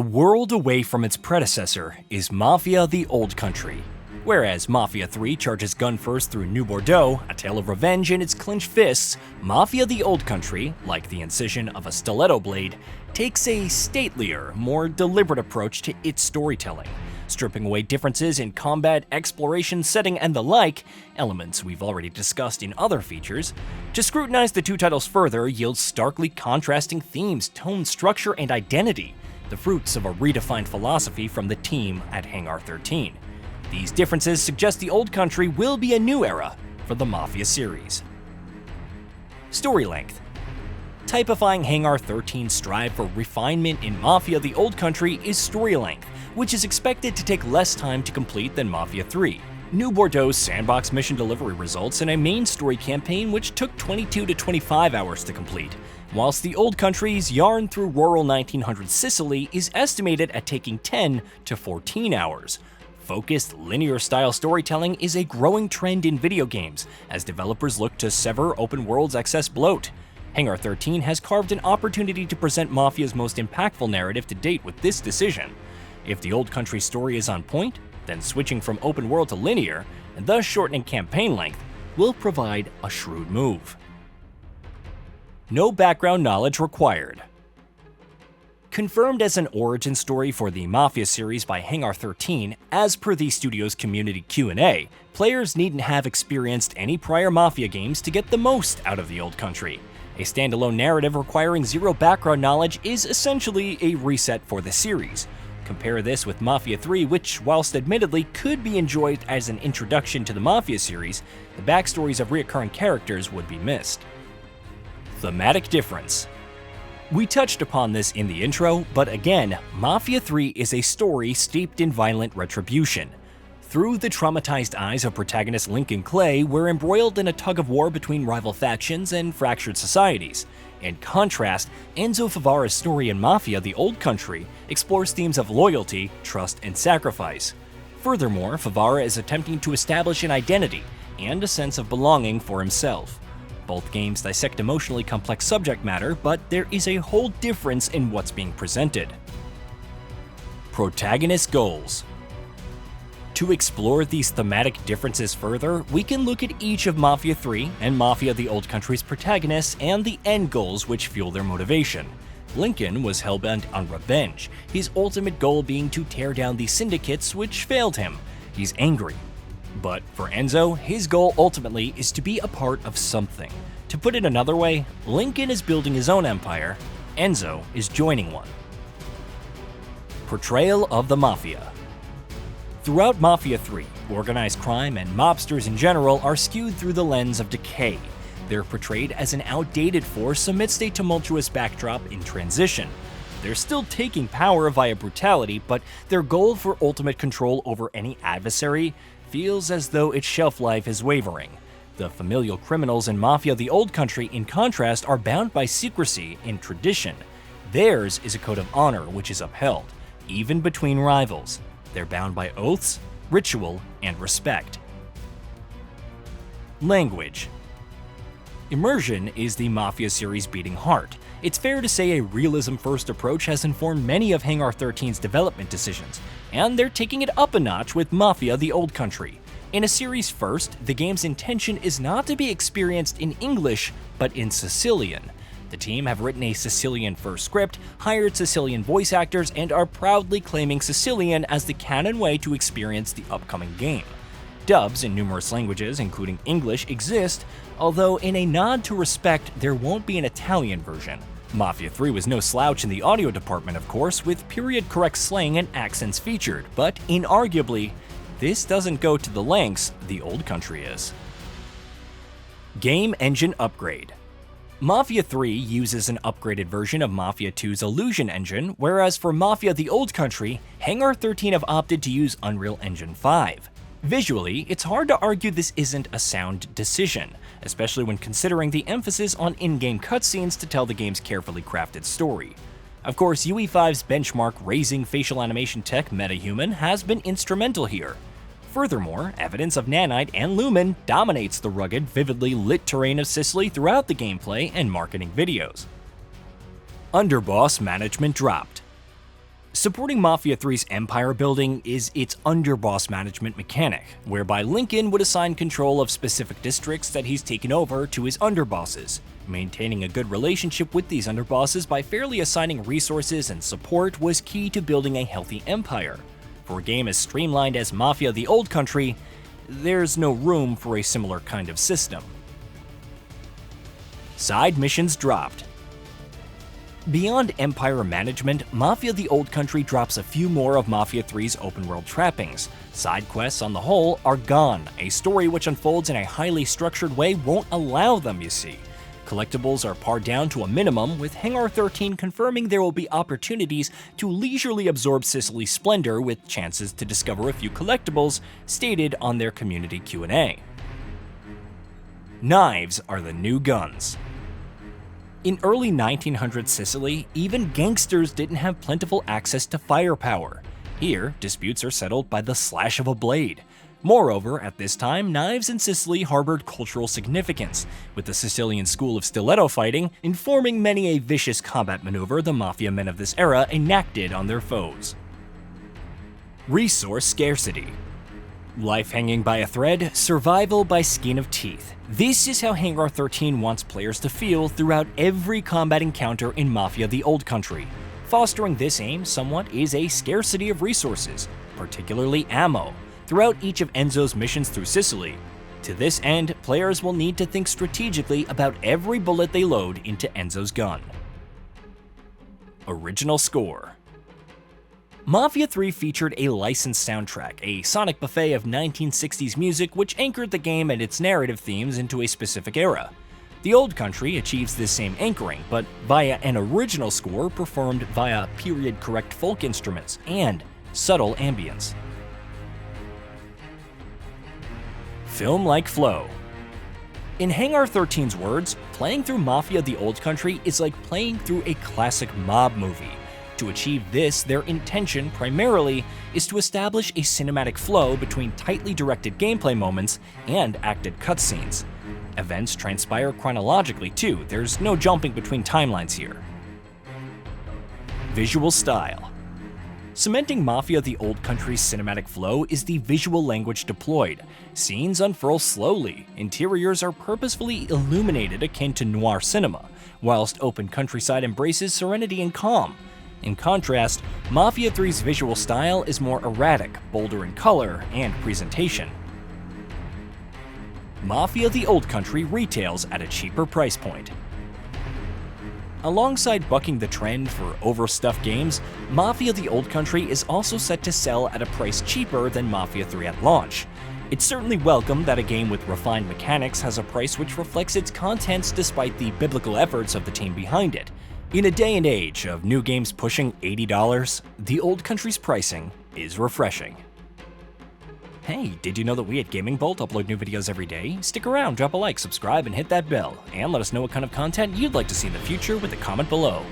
A world away from its predecessor is Mafia: The Old Country. Whereas Mafia 3 charges gun first through New Bordeaux, a tale of revenge in its clenched fists, Mafia: The Old Country, like the incision of a stiletto blade, takes a statelier, more deliberate approach to its storytelling, stripping away differences in combat, exploration, setting, and the like, elements we've already discussed in other features. To scrutinize the two titles further yields starkly contrasting themes, tone, structure, and identity, the fruits of a redefined philosophy from the team at Hangar 13. These differences suggest The Old Country will be a new era for the Mafia series. Story length. Typifying Hangar 13's strive for refinement in Mafia: The Old Country is story length, which is expected to take less time to complete than Mafia 3. New Bordeaux's sandbox mission delivery results in a main story campaign which took 22 to 25 hours to complete, whilst The Old Country's yarn through rural 1900s Sicily is estimated at taking 10 to 14 hours. Focused, linear-style storytelling is a growing trend in video games as developers look to sever open world's excess bloat. Hangar 13 has carved an opportunity to present Mafia's most impactful narrative to date with this decision. If The Old Country story is on point, then switching from open world to linear, and thus shortening campaign length, will provide a shrewd move. No background knowledge required. Confirmed as an origin story for the Mafia series by Hangar 13, as per the studio's community Q&A, players needn't have experienced any prior Mafia games to get the most out of The Old Country. A standalone narrative requiring zero background knowledge is essentially a reset for the series. Compare this with Mafia 3, which, whilst admittedly could be enjoyed as an introduction to the Mafia series, the backstories of recurring characters would be missed. Thematic difference. We touched upon this in the intro, but again, Mafia 3 is a story steeped in violent retribution. Through the traumatized eyes of protagonist Lincoln Clay, we're embroiled in a tug-of-war between rival factions and fractured societies. In contrast, Enzo Favara's story in Mafia: The Old Country explores themes of loyalty, trust, and sacrifice. Furthermore, Favara is attempting to establish an identity and a sense of belonging for himself. Both games dissect emotionally complex subject matter, but there is a whole difference in what's being presented. Protagonist goals. To explore these thematic differences further, we can look at each of Mafia 3 and Mafia: The Old Country's protagonists and the end goals which fuel their motivation. Lincoln was hellbent on revenge, his ultimate goal being to tear down the syndicates which failed him. He's angry. But for Enzo, his goal ultimately is to be a part of something. To put it another way, Lincoln is building his own empire, Enzo is joining one. Portrayal of the Mafia. Throughout Mafia 3, organized crime and mobsters in general are skewed through the lens of decay. They're portrayed as an outdated force amidst a tumultuous backdrop in transition. They're still taking power via brutality, but their goal for ultimate control over any adversary feels as though its shelf life is wavering. The familial criminals in Mafia: The Old Country, in contrast, are bound by secrecy and tradition. Theirs is a code of honor which is upheld, even between rivals. They're bound by oaths, ritual, and respect. Language. Immersion is the Mafia series' beating heart. It's fair to say a realism-first approach has informed many of Hangar 13's development decisions, and they're taking it up a notch with Mafia: The Old Country. In a series first, the game's intention is not to be experienced in English, but in Sicilian. The team have written a Sicilian-first script, hired Sicilian voice actors, and are proudly claiming Sicilian as the canon way to experience the upcoming game. Dubs in numerous languages, including English, exist, although in a nod to respect, there won't be an Italian version. Mafia 3 was no slouch in the audio department, of course, with period-correct slang and accents featured, but inarguably, this doesn't go to the lengths The Old Country is. Game engine upgrade. Mafia 3 uses an upgraded version of Mafia 2's Illusion engine, whereas for Mafia: The Old Country, Hangar 13 have opted to use Unreal Engine 5. Visually, it's hard to argue this isn't a sound decision, especially when considering the emphasis on in-game cutscenes to tell the game's carefully crafted story. Of course, UE5's benchmark-raising facial animation tech MetaHuman has been instrumental here. Furthermore, evidence of nanite and lumen dominates the rugged, vividly lit terrain of Sicily throughout the gameplay and marketing videos. Underboss management dropped. Supporting Mafia 3's empire building is its Underboss management mechanic, whereby Lincoln would assign control of specific districts that he's taken over to his underbosses. Maintaining a good relationship with these underbosses by fairly assigning resources and support was key to building a healthy empire. For a game as streamlined as Mafia the Old Country, there's no room for a similar kind of system. Side missions dropped. Beyond empire management, Mafia the Old Country drops a few more of Mafia 3's open-world trappings. Side quests on the whole are gone. A story which unfolds in a highly structured way won't allow them, you see. Collectibles are pared down to a minimum, with Hangar 13 confirming there will be opportunities to leisurely absorb Sicily's splendor with chances to discover a few collectibles, stated on their community Q&A. Knives are the new guns. In early 1900 Sicily, even gangsters didn't have plentiful access to firepower. Here, disputes are settled by the slash of a blade. Moreover, at this time, knives in Sicily harbored cultural significance, with the Sicilian school of stiletto fighting informing many a vicious combat maneuver the mafia men of this era enacted on their foes. Resource scarcity. Life hanging by a thread, survival by skin of teeth. This is how Hangar 13 wants players to feel throughout every combat encounter in Mafia the Old Country. Fostering this aim somewhat is a scarcity of resources, particularly ammo, throughout each of Enzo's missions through Sicily. To this end, players will need to think strategically about every bullet they load into Enzo's gun. Original score. Mafia 3 featured a licensed soundtrack, a sonic buffet of 1960s music which anchored the game and its narrative themes into a specific era. The Old Country achieves this same anchoring, but via an original score performed via period-correct folk instruments and subtle ambience. Film-like flow. In Hangar 13's words, playing through Mafia the Old Country is like playing through a classic mob movie. To achieve this, their intention primarily is to establish a cinematic flow between tightly directed gameplay moments and acted cutscenes. Events transpire chronologically too, there's no jumping between timelines here. Visual style. Cementing Mafia the Old Country's cinematic flow is the visual language deployed. Scenes unfurl slowly, interiors are purposefully illuminated akin to noir cinema, whilst open countryside embraces serenity and calm. In contrast, Mafia 3's visual style is more erratic, bolder in color and presentation. Mafia the Old Country retails at a cheaper price point. Alongside bucking the trend for overstuffed games, Mafia the Old Country is also set to sell at a price cheaper than Mafia 3 at launch. It's certainly welcome that a game with refined mechanics has a price which reflects its contents despite the biblical efforts of the team behind it. In a day and age of new games pushing $80, the Old Country's pricing is refreshing. Hey, did you know that we at GamingBolt upload new videos every day? Stick around, drop a like, subscribe, and hit that bell, and let us know what kind of content you'd like to see in the future with a comment below.